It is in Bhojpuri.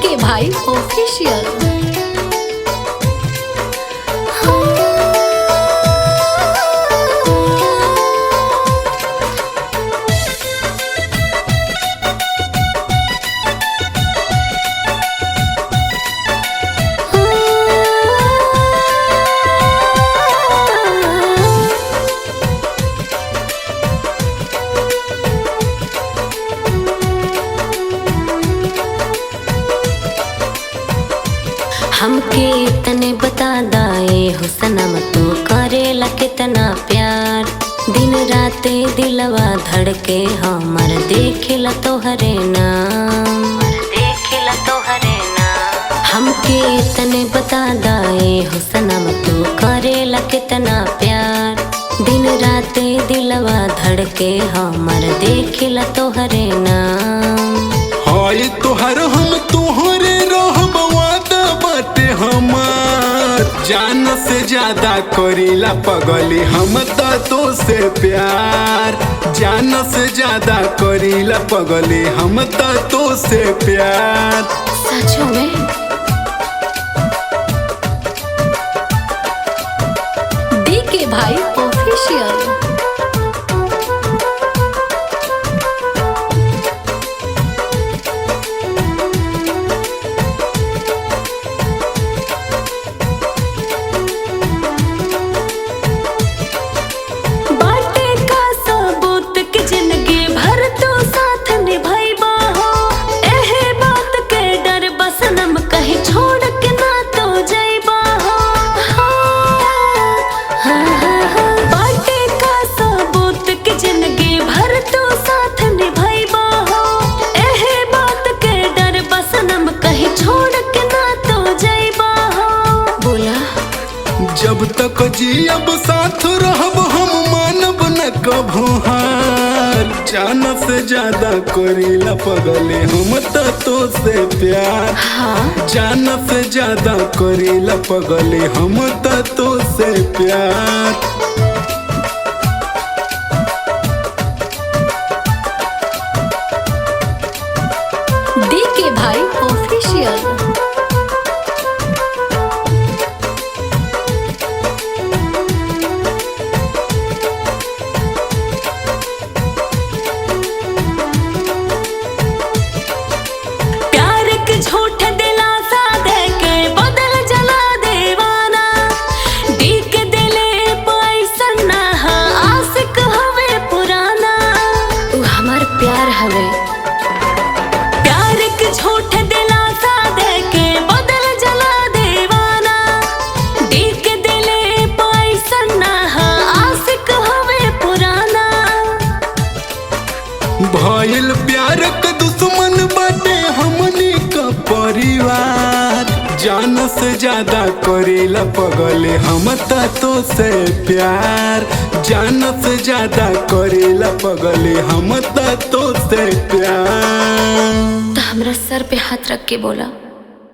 डीके भाई ऑफिशियल। हमके तने बता दाए हो सनम तू करेला कितना प्यार। दिन राते दिलवा धड़के हमर देखेला तोहरे नाम, देखेला तोहरे नाम। हमके तने बता दाए हो सनम तू करेला कितना प्यार। दिन राते दिलवा धड़के हमर देखेला तोहरे नाम। हाय तोहर हम तोहरे रहब वादा बाटे हमार। जान से ज्यादा करीला पगली हम तो से प्यार। जान से ज्यादा करीला पगली हम तो से प्यार। सचो में डीके भाई ऑफिशियल। जब तक जियब साथ रहब हम मानब न कभू हार। जान से ज्यादा करीला पगले हम तो से प्यार। जान से ज्यादा करीला पगले हम तो से प्यार। डीके भाई ऑफिशियल। प्यार हवे प्यार के झूठ दिलासा दे के बदल जला देवाना। देख दिले पैसन ना आशिक हवे पुराना। भइल प्यार के दुश्मन बाटे हमनी का परिवार। जान से ज्यादा करेला पगले हम तो से प्यार। जान से ज्यादा करेला पगले हम तो से प्यार। तो हमरा सर पे हाथ रख के बोला